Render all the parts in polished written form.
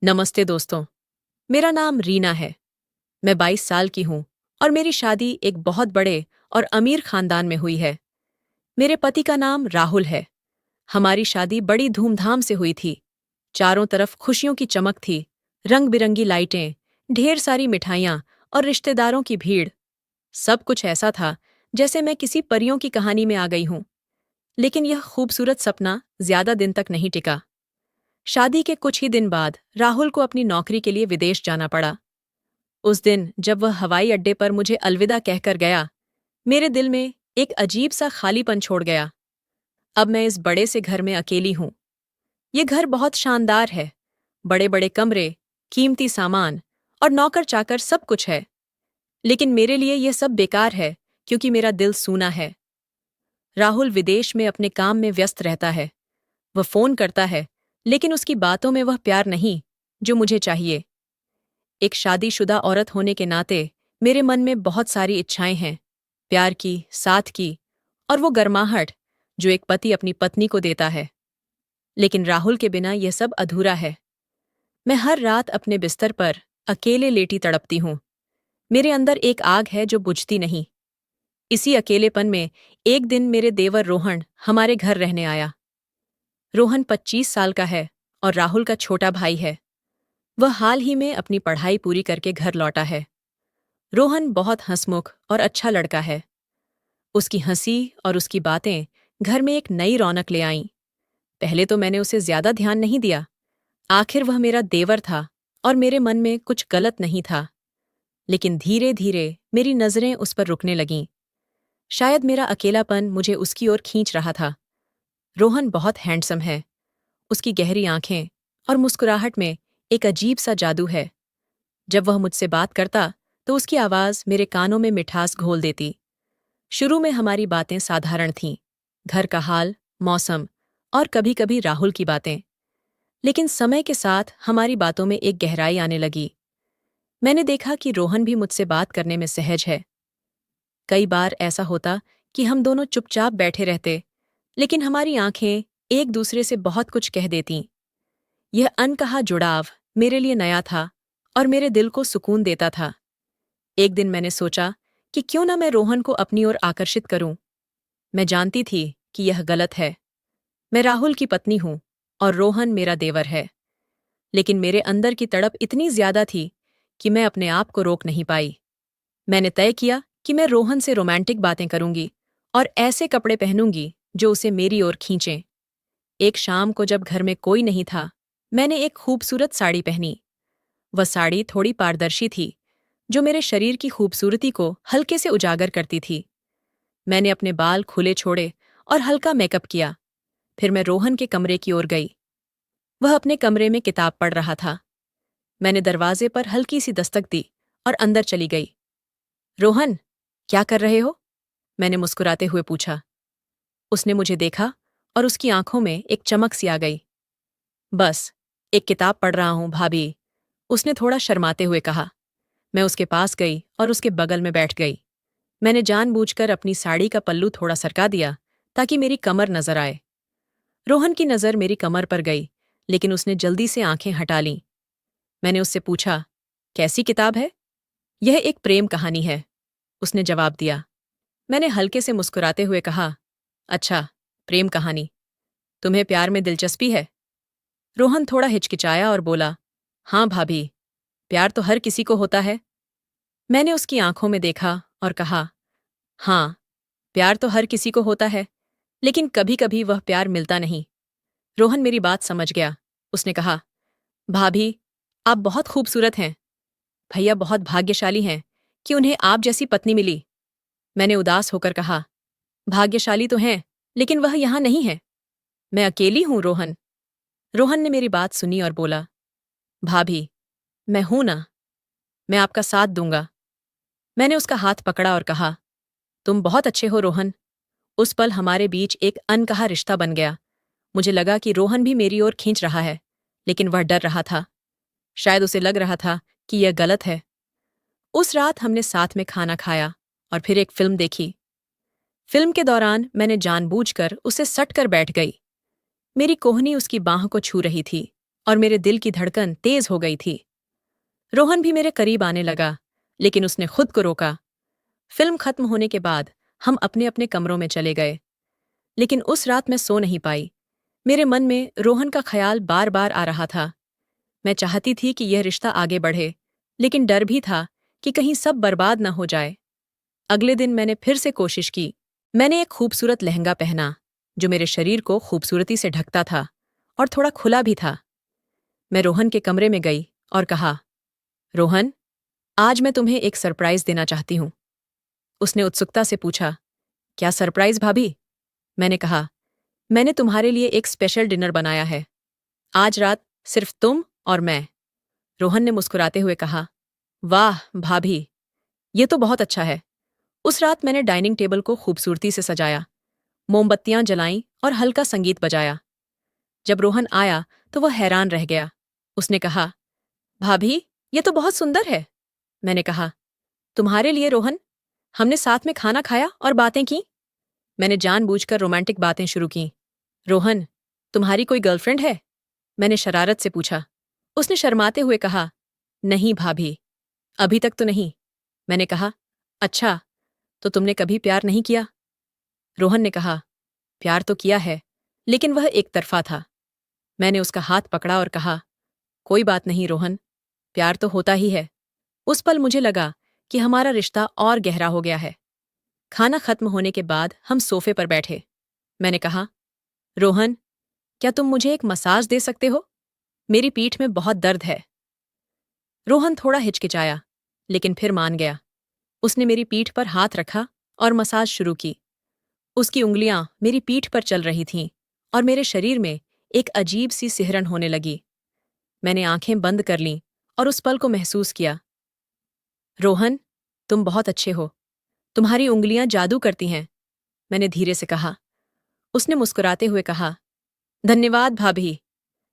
नमस्ते दोस्तों। मेरा नाम रीना है। मैं 22 साल की हूँ और मेरी शादी एक बहुत बड़े और अमीर खानदान में हुई है। मेरे पति का नाम राहुल है। हमारी शादी बड़ी धूमधाम से हुई थी। चारों तरफ खुशियों की चमक थी, रंग बिरंगी लाइटें, ढेर सारी मिठाइयाँ और रिश्तेदारों की भीड़। सब कुछ ऐसा था जैसे मैं किसी परियों की कहानी में आ गई हूँ। लेकिन यह खूबसूरत सपना ज्यादा दिन तक नहीं टिका। शादी के कुछ ही दिन बाद राहुल को अपनी नौकरी के लिए विदेश जाना पड़ा। उस दिन जब वह हवाई अड्डे पर मुझे अलविदा कहकर गया, मेरे दिल में एक अजीब सा खालीपन छोड़ गया। अब मैं इस बड़े से घर में अकेली हूँ। ये घर बहुत शानदार है। बड़े बड़े कमरे, कीमती सामान और नौकर चाकर सब कुछ है। लेकिन मेरे लिए यह सब बेकार है क्योंकि मेरा दिल सूना है। राहुल विदेश में अपने काम में व्यस्त रहता है। वह फोन करता है, लेकिन उसकी बातों में वह प्यार नहीं जो मुझे चाहिए। एक शादीशुदा औरत होने के नाते मेरे मन में बहुत सारी इच्छाएं हैं। प्यार की, साथ की और वो गर्माहट जो एक पति अपनी पत्नी को देता है। लेकिन राहुल के बिना यह सब अधूरा है। मैं हर रात अपने बिस्तर पर अकेले लेटी तड़पती हूँ। मेरे अंदर एक आग है जो बुझती नहीं। इसी अकेलेपन में एक दिन मेरे देवर रोहन हमारे घर रहने आया। रोहन 25 साल का है और राहुल का छोटा भाई है। वह हाल ही में अपनी पढ़ाई पूरी करके घर लौटा है। रोहन बहुत हंसमुख और अच्छा लड़का है। उसकी हंसी और उसकी बातें घर में एक नई रौनक ले आईं। पहले तो मैंने उसे ज्यादा ध्यान नहीं दिया। आखिर वह मेरा देवर था और मेरे मन में कुछ गलत नहीं था। लेकिन धीरे धीरे मेरी नजरें उस पर रुकने लगीं। शायद मेरा अकेलापन मुझे उसकी ओर खींच रहा था। रोहन बहुत हैंडसम है। उसकी गहरी आंखें और मुस्कुराहट में एक अजीब सा जादू है। जब वह मुझसे बात करता तो उसकी आवाज मेरे कानों में मिठास घोल देती। शुरू में हमारी बातें साधारण थीं, घर का हाल, मौसम और कभी-कभी राहुल की बातें। लेकिन समय के साथ हमारी बातों में एक गहराई आने लगी। मैंने देखा कि रोहन भी मुझसे बात करने में सहज है। कई बार ऐसा होता कि हम दोनों चुपचाप बैठे रहते, लेकिन हमारी आंखें एक दूसरे से बहुत कुछ कह देतीं। यह अनकहा जुड़ाव मेरे लिए नया था और मेरे दिल को सुकून देता था। एक दिन मैंने सोचा कि क्यों ना मैं रोहन को अपनी ओर आकर्षित करूं। मैं जानती थी कि यह गलत है। मैं राहुल की पत्नी हूं और रोहन मेरा देवर है। लेकिन मेरे अंदर की तड़प इतनी ज्यादा थी कि मैं अपने आप को रोक नहीं पाई। मैंने तय किया कि मैं रोहन से रोमांटिक बातें करूंगी और ऐसे कपड़े पहनूंगी जो उसे मेरी ओर खींचें। एक शाम को जब घर में कोई नहीं था, मैंने एक खूबसूरत साड़ी पहनी। वह साड़ी थोड़ी पारदर्शी थी, जो मेरे शरीर की खूबसूरती को हल्के से उजागर करती थी। मैंने अपने बाल खुले छोड़े और हल्का मेकअप किया। फिर मैं रोहन के कमरे की ओर गई। वह अपने कमरे में किताब पढ़ रहा था। मैंने दरवाजे पर हल्की सी दस्तक दी और अंदर चली गई। रोहन, क्या कर रहे हो? मैंने मुस्कुराते हुए पूछा। उसने मुझे देखा और उसकी आंखों में एक चमक सी आ गई। बस, एक किताब पढ़ रहा हूं भाभी, उसने थोड़ा शर्माते हुए कहा। मैं उसके पास गई और उसके बगल में बैठ गई। मैंने जानबूझकर अपनी साड़ी का पल्लू थोड़ा सरका दिया ताकि मेरी कमर नजर आए। रोहन की नजर मेरी कमर पर गई, लेकिन उसने जल्दी से आंखें हटा लीं। मैंने उससे पूछा, कैसी किताब है? यह एक प्रेम कहानी है, उसने जवाब दिया। मैंने हल्के से मुस्कुराते हुए कहा, अच्छा, प्रेम कहानी। तुम्हें प्यार में दिलचस्पी है? रोहन थोड़ा हिचकिचाया और बोला, हाँ भाभी, प्यार तो हर किसी को होता है। मैंने उसकी आंखों में देखा और कहा, हाँ, प्यार तो हर किसी को होता है, लेकिन कभी कभी वह प्यार मिलता नहीं। रोहन मेरी बात समझ गया। उसने कहा, भाभी, आप बहुत खूबसूरत हैं। भैया बहुत भाग्यशाली हैं कि उन्हें आप जैसी पत्नी मिली। मैंने उदास होकर कहा, भाग्यशाली तो हैं, लेकिन वह यहाँ नहीं है। मैं अकेली हूँ रोहन। रोहन ने मेरी बात सुनी और बोला, भाभी, मैं हूं ना, मैं आपका साथ दूंगा। मैंने उसका हाथ पकड़ा और कहा, तुम बहुत अच्छे हो रोहन। उस पल हमारे बीच एक अनकहा रिश्ता बन गया। मुझे लगा कि रोहन भी मेरी ओर खींच रहा है, लेकिन वह डर रहा था। शायद उसे लग रहा था कि यह गलत है। उस रात हमने साथ में खाना खाया और फिर एक फिल्म देखी। फिल्म के दौरान मैंने जानबूझकर उसे सट कर बैठ गई। मेरी कोहनी उसकी बाह को छू रही थी और मेरे दिल की धड़कन तेज हो गई थी। रोहन भी मेरे करीब आने लगा, लेकिन उसने खुद को रोका। फिल्म खत्म होने के बाद हम अपने अपने कमरों में चले गए, लेकिन उस रात मैं सो नहीं पाई। मेरे मन में रोहन का ख्याल बार बार आ रहा था। मैं चाहती थी कि यह रिश्ता आगे बढ़े, लेकिन डर भी था कि कहीं सब बर्बाद न हो जाए। अगले दिन मैंने फिर से कोशिश की। मैंने एक खूबसूरत लहंगा पहना, जो मेरे शरीर को खूबसूरती से ढकता था और थोड़ा खुला भी था। मैं रोहन के कमरे में गई और कहा, रोहन, आज मैं तुम्हें एक सरप्राइज देना चाहती हूँ। उसने उत्सुकता से पूछा, क्या सरप्राइज भाभी? मैंने कहा, मैंने तुम्हारे लिए एक स्पेशल डिनर बनाया है। आज रात सिर्फ तुम और मैं। रोहन ने मुस्कुराते हुए कहा, वाह भाभी, ये तो बहुत अच्छा है। उस रात मैंने डाइनिंग टेबल को खूबसूरती से सजाया, मोमबत्तियां जलाईं और हल्का संगीत बजाया। जब रोहन आया तो वह हैरान रह गया। उसने कहा, भाभी, ये तो बहुत सुंदर है। मैंने कहा, तुम्हारे लिए रोहन। हमने साथ में खाना खाया और बातें की। मैंने जानबूझकर रोमांटिक बातें शुरू की। रोहन, तुम्हारी कोई गर्लफ्रेंड है? मैंने शरारत से पूछा। उसने शर्माते हुए कहा, नहीं भाभी, अभी तक तो नहीं। मैंने कहा, अच्छा, तो तुमने कभी प्यार नहीं किया? रोहन ने कहा, प्यार तो किया है, लेकिन वह एक तरफा था। मैंने उसका हाथ पकड़ा और कहा, कोई बात नहीं रोहन, प्यार तो होता ही है। उस पल मुझे लगा कि हमारा रिश्ता और गहरा हो गया है। खाना खत्म होने के बाद हम सोफे पर बैठे। मैंने कहा, रोहन, क्या तुम मुझे एक मसाज दे सकते हो? मेरी पीठ में बहुत दर्द है। रोहन थोड़ा हिचकिचाया, लेकिन फिर मान गया। उसने मेरी पीठ पर हाथ रखा और मसाज शुरू की। उसकी उंगलियां मेरी पीठ पर चल रही थीं और मेरे शरीर में एक अजीब सी सिहरन होने लगी। मैंने आंखें बंद कर लीं और उस पल को महसूस किया। रोहन, तुम बहुत अच्छे हो। तुम्हारी उंगलियां जादू करती हैं। मैंने धीरे से कहा। उसने मुस्कुराते हुए कहा, धन्यवाद भाभी।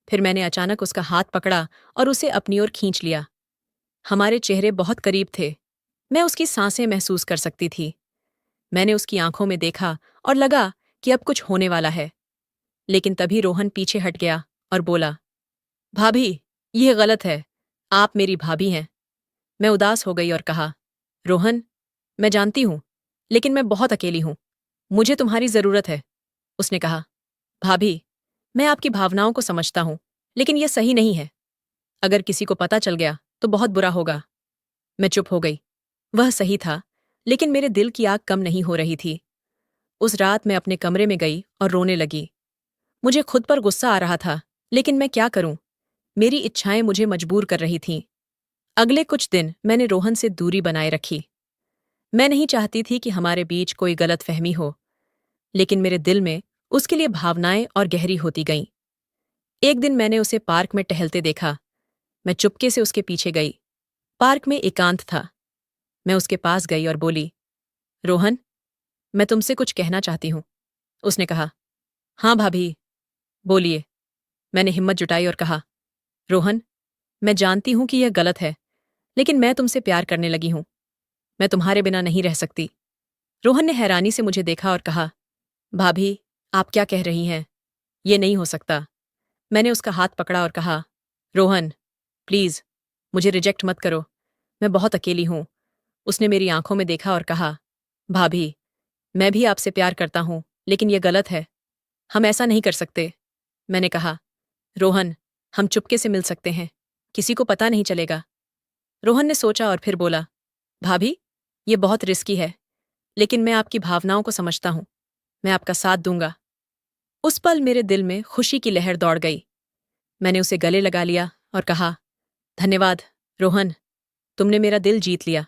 फिर मैंने अचानक उसका हाथ पकड़ा और उसे अपनी ओर खींच लिया। हमारे चेहरे बहुत करीब थे। मैं उसकी सांसें महसूस कर सकती थी। मैंने उसकी आंखों में देखा और लगा कि अब कुछ होने वाला है। लेकिन तभी रोहन पीछे हट गया और बोला, भाभी, यह गलत है। आप मेरी भाभी हैं। मैं उदास हो गई और कहा, रोहन, मैं जानती हूं, लेकिन मैं बहुत अकेली हूं। मुझे तुम्हारी जरूरत है। उसने कहा, भाभी, मैं आपकी भावनाओं को समझता हूं, लेकिन यह सही नहीं है। अगर किसी को पता चल गया तो बहुत बुरा होगा। मैं चुप हो गई। वह सही था, लेकिन मेरे दिल की आग कम नहीं हो रही थी। उस रात मैं अपने कमरे में गई और रोने लगी। मुझे खुद पर गुस्सा आ रहा था, लेकिन मैं क्या करूं? मेरी इच्छाएं मुझे मजबूर कर रही थीं। अगले कुछ दिन मैंने रोहन से दूरी बनाए रखी। मैं नहीं चाहती थी कि हमारे बीच कोई गलतफहमी हो, लेकिन मेरे दिल में उसके लिए भावनाएं और गहरी होती गईं। एक दिन मैंने उसे पार्क में टहलते देखा। मैं चुपके से उसके पीछे गई। पार्क में एकांत था। मैं उसके पास गई और बोली, रोहन, मैं तुमसे कुछ कहना चाहती हूं। उसने कहा, हाँ भाभी, बोलिए। मैंने हिम्मत जुटाई और कहा, रोहन, मैं जानती हूं कि यह गलत है, लेकिन मैं तुमसे प्यार करने लगी हूं। मैं तुम्हारे बिना नहीं रह सकती। रोहन ने हैरानी से मुझे देखा और कहा, भाभी, आप क्या कह रही हैं? ये नहीं हो सकता। मैंने उसका हाथ पकड़ा और कहा, रोहन, प्लीज, मुझे रिजेक्ट मत करो। मैं बहुत अकेली हूं। उसने मेरी आंखों में देखा और कहा, भाभी, मैं भी आपसे प्यार करता हूं, लेकिन यह गलत है। हम ऐसा नहीं कर सकते। मैंने कहा, रोहन, हम चुपके से मिल सकते हैं। किसी को पता नहीं चलेगा। रोहन ने सोचा और फिर बोला, भाभी, ये बहुत रिस्की है, लेकिन मैं आपकी भावनाओं को समझता हूं। मैं आपका साथ दूंगा। उस पल मेरे दिल में खुशी की लहर दौड़ गई। मैंने उसे गले लगा लिया और कहा, धन्यवाद रोहन, तुमने मेरा दिल जीत लिया।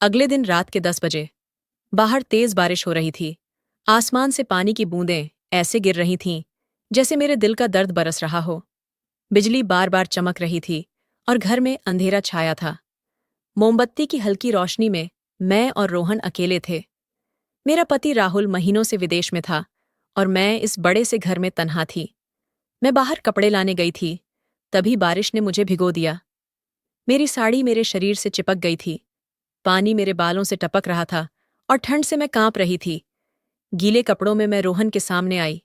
अगले दिन रात के 10 बजे बाहर तेज बारिश हो रही थी। आसमान से पानी की बूंदें ऐसे गिर रही थीं जैसे मेरे दिल का दर्द बरस रहा हो। बिजली बार बार चमक रही थी और घर में अंधेरा छाया था। मोमबत्ती की हल्की रोशनी में मैं और रोहन अकेले थे। मेरा पति राहुल महीनों से विदेश में था और मैं इस बड़े से घर में तन्हा थी। मैं बाहर कपड़े लाने गई थी, तभी बारिश ने मुझे भिगो दिया। मेरी साड़ी मेरे शरीर से चिपक गई थी। पानी मेरे बालों से टपक रहा था और ठंड से मैं कांप रही थी। गीले कपड़ों में मैं रोहन के सामने आई।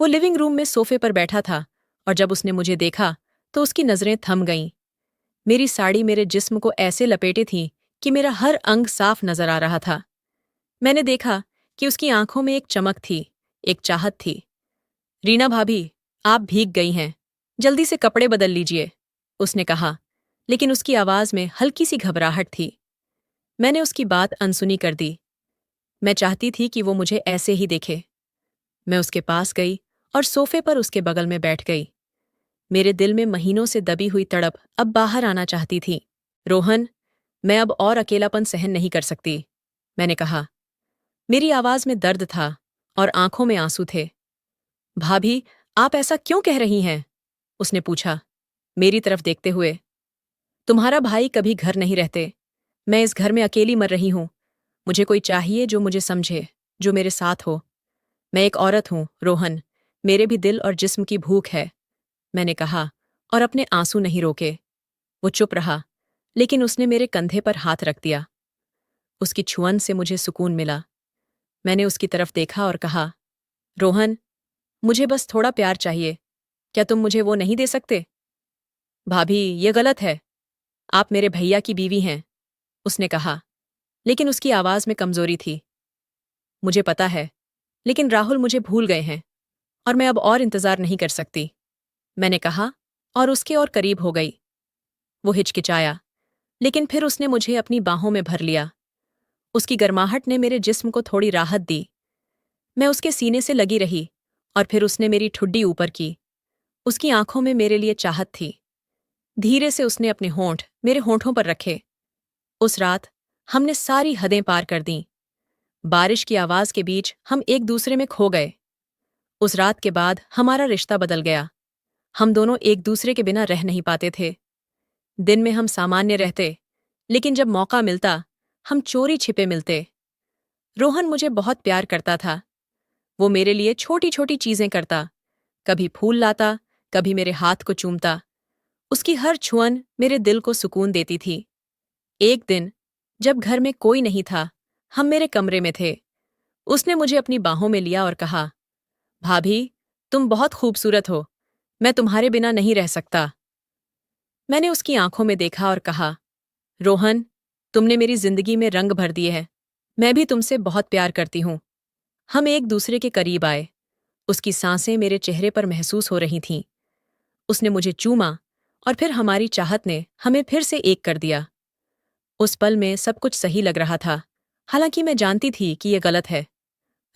वो लिविंग रूम में सोफे पर बैठा था और जब उसने मुझे देखा तो उसकी नज़रें थम गईं। मेरी साड़ी मेरे जिस्म को ऐसे लपेटे थी कि मेरा हर अंग साफ नजर आ रहा था। मैंने देखा कि उसकी आंखों में एक चमक थी, एक चाहत थी। रीना भाभी, आप भीग गई हैं। जल्दी से कपड़े बदल लीजिए, उसने कहा, लेकिन उसकी आवाज में हल्की सी घबराहट थी। मैंने उसकी बात अनसुनी कर दी। मैं चाहती थी कि वो मुझे ऐसे ही देखे। मैं उसके पास गई और सोफे पर उसके बगल में बैठ गई। मेरे दिल में महीनों से दबी हुई तड़प अब बाहर आना चाहती थी। रोहन, मैं अब और अकेलापन सहन नहीं कर सकती, मैंने कहा। मेरी आवाज में दर्द था और आंखों में आंसू थे। भाभी, आप ऐसा क्यों कह रही हैं? उसने पूछा, मेरी तरफ देखते हुए। तुम्हारा भाई कभी घर नहीं रहते। मैं इस घर में अकेली मर रही हूं। मुझे कोई चाहिए जो मुझे समझे, जो मेरे साथ हो। मैं एक औरत हूं, रोहन। मेरे भी दिल और जिस्म की भूख है, मैंने कहा, और अपने आंसू नहीं रोके। वो चुप रहा, लेकिन उसने मेरे कंधे पर हाथ रख दिया। उसकी छुअन से मुझे सुकून मिला। मैंने उसकी तरफ देखा और कहा, रोहन, मुझे बस थोड़ा प्यार चाहिए। क्या तुम मुझे वो नहीं दे सकते? भाभी, ये गलत है। आप मेरे भैया की बीवी हैं, उसने कहा, लेकिन उसकी आवाज में कमजोरी थी। मुझे पता है, लेकिन राहुल मुझे भूल गए हैं और मैं अब और इंतजार नहीं कर सकती, मैंने कहा, और उसके और करीब हो गई। वो हिचकिचाया, लेकिन फिर उसने मुझे अपनी बाहों में भर लिया। उसकी गर्माहट ने मेरे जिस्म को थोड़ी राहत दी। मैं उसके सीने से लगी रही और फिर उसने मेरी ठुड्डी ऊपर की। उसकी आंखों में मेरे लिए चाहत थी। धीरे से उसने अपने होंठ मेरे होंठों पर रखे। उस रात हमने सारी हदें पार कर दीं। बारिश की आवाज के बीच हम एक दूसरे में खो गए। उस रात के बाद हमारा रिश्ता बदल गया। हम दोनों एक दूसरे के बिना रह नहीं पाते थे। दिन में हम सामान्य रहते, लेकिन जब मौका मिलता, हम चोरी छिपे मिलते। रोहन मुझे बहुत प्यार करता था। वो मेरे लिए छोटी छोटी चीजें करता, कभी फूल लाता, कभी मेरे हाथ को चूमता। उसकी हर छुअन मेरे दिल को सुकून देती थी। एक दिन, जब घर में कोई नहीं था, हम मेरे कमरे में थे। उसने मुझे अपनी बाहों में लिया और कहा, भाभी, तुम बहुत खूबसूरत हो। मैं तुम्हारे बिना नहीं रह सकता। मैंने उसकी आंखों में देखा और कहा, रोहन, तुमने मेरी जिंदगी में रंग भर दिए हैं। मैं भी तुमसे बहुत प्यार करती हूं। हम एक दूसरे के करीब आए। उसकी सांसें मेरे चेहरे पर महसूस हो रही थीं। उसने मुझे चूमा और फिर हमारी चाहत ने हमें फिर से एक कर दिया। उस पल में सब कुछ सही लग रहा था, हालांकि मैं जानती थी कि यह गलत है।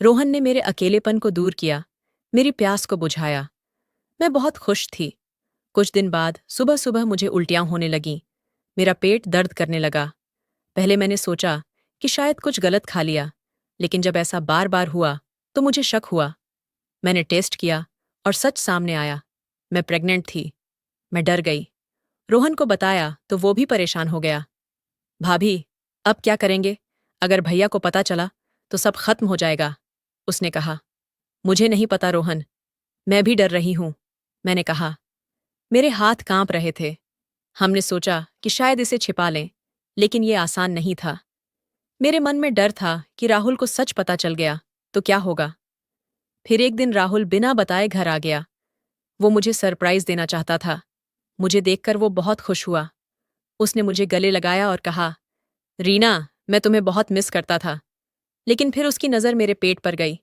रोहन ने मेरे अकेलेपन को दूर किया, मेरी प्यास को बुझाया। मैं बहुत खुश थी। कुछ दिन बाद सुबह सुबह मुझे उल्टियां होने लगीं। मेरा पेट दर्द करने लगा। पहले मैंने सोचा कि शायद कुछ गलत खा लिया, लेकिन जब ऐसा बार बार हुआ तो मुझे शक हुआ। मैंने टेस्ट किया और सच सामने आया। मैं प्रेग्नेंट थी। मैं डर गई। रोहन को बताया तो वो भी परेशान हो गया। भाभी, अब क्या करेंगे? अगर भैया को पता चला तो सब खत्म हो जाएगा, उसने कहा। मुझे नहीं पता रोहन, मैं भी डर रही हूं, मैंने कहा। मेरे हाथ कांप रहे थे। हमने सोचा कि शायद इसे छिपा लें, लेकिन ये आसान नहीं था। मेरे मन में डर था कि राहुल को सच पता चल गया तो क्या होगा। फिर एक दिन राहुल बिना बताए घर आ गया। वो मुझे सरप्राइज देना चाहता था। मुझे देखकर वो बहुत खुश हुआ। उसने मुझे गले लगाया और कहा, रीना, मैं तुम्हें बहुत मिस करता था। लेकिन फिर उसकी नज़र मेरे पेट पर गई।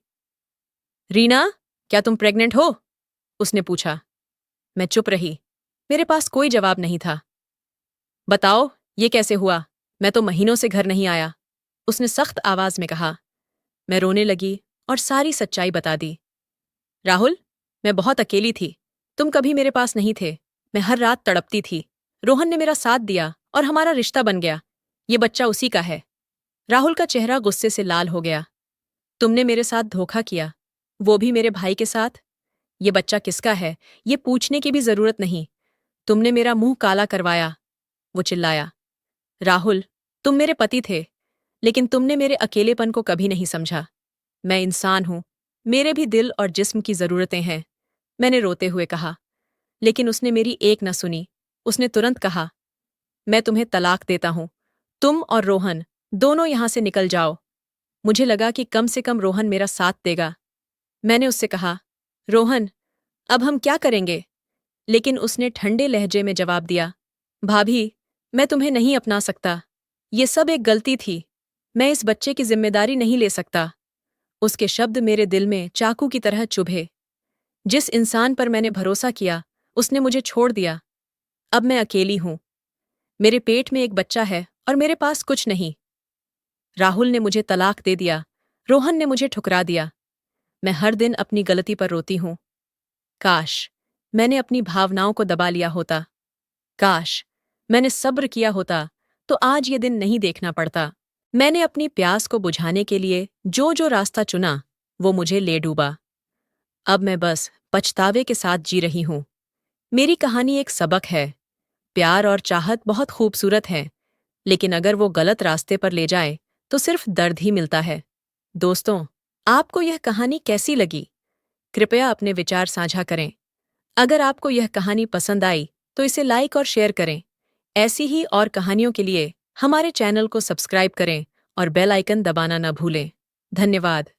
रीना, क्या तुम प्रेग्नेंट हो? उसने पूछा। मैं चुप रही। मेरे पास कोई जवाब नहीं था। बताओ, ये कैसे हुआ? मैं तो महीनों से घर नहीं आया, उसने सख्त आवाज में कहा। मैं रोने लगी और सारी सच्चाई बता दी। राहुल, मैं बहुत अकेली थी। तुम कभी मेरे पास नहीं थे। मैं हर रात तड़पती थी। रोहन ने मेरा साथ दिया और हमारा रिश्ता बन गया। ये बच्चा उसी का है। राहुल का चेहरा गुस्से से लाल हो गया। तुमने मेरे साथ धोखा किया, वो भी मेरे भाई के साथ। ये बच्चा किसका है, ये पूछने की भी जरूरत नहीं। तुमने मेरा मुंह काला करवाया, वो चिल्लाया। राहुल, तुम मेरे पति थे, लेकिन तुमने मेरे अकेलेपन को कभी नहीं समझा। मैं इंसान हूं, मेरे भी दिल और जिस्म की जरूरतें हैं, मैंने रोते हुए कहा। लेकिन उसने मेरी एक न सुनी। उसने तुरंत कहा, मैं तुम्हें तलाक देता हूं। तुम और रोहन दोनों यहां से निकल जाओ। मुझे लगा कि कम से कम रोहन मेरा साथ देगा। मैंने उससे कहा, रोहन, अब हम क्या करेंगे? लेकिन उसने ठंडे लहजे में जवाब दिया, भाभी, मैं तुम्हें नहीं अपना सकता। ये सब एक गलती थी। मैं इस बच्चे की जिम्मेदारी नहीं ले सकता। उसके शब्द मेरे दिल में चाकू की तरह चुभे। जिस इंसान पर मैंने भरोसा किया, उसने मुझे छोड़ दिया। अब मैं अकेली हूं। मेरे पेट में एक बच्चा है और मेरे पास कुछ नहीं। राहुल ने मुझे तलाक दे दिया। रोहन ने मुझे ठुकरा दिया। मैं हर दिन अपनी गलती पर रोती हूं। काश मैंने अपनी भावनाओं को दबा लिया होता। काश मैंने सब्र किया होता तो आज ये दिन नहीं देखना पड़ता। मैंने अपनी प्यास को बुझाने के लिए जो जो रास्ता चुना, वो मुझे ले डूबा। अब मैं बस पछतावे के साथ जी रही हूं। मेरी कहानी एक सबक है। प्यार और चाहत बहुत खूबसूरत है, लेकिन अगर वो गलत रास्ते पर ले जाए तो सिर्फ दर्द ही मिलता है। दोस्तों, आपको यह कहानी कैसी लगी? कृपया अपने विचार साझा करें। अगर आपको यह कहानी पसंद आई तो इसे लाइक और शेयर करें। ऐसी ही और कहानियों के लिए हमारे चैनल को सब्सक्राइब करें और बेल आइकन दबाना न भूलें। धन्यवाद।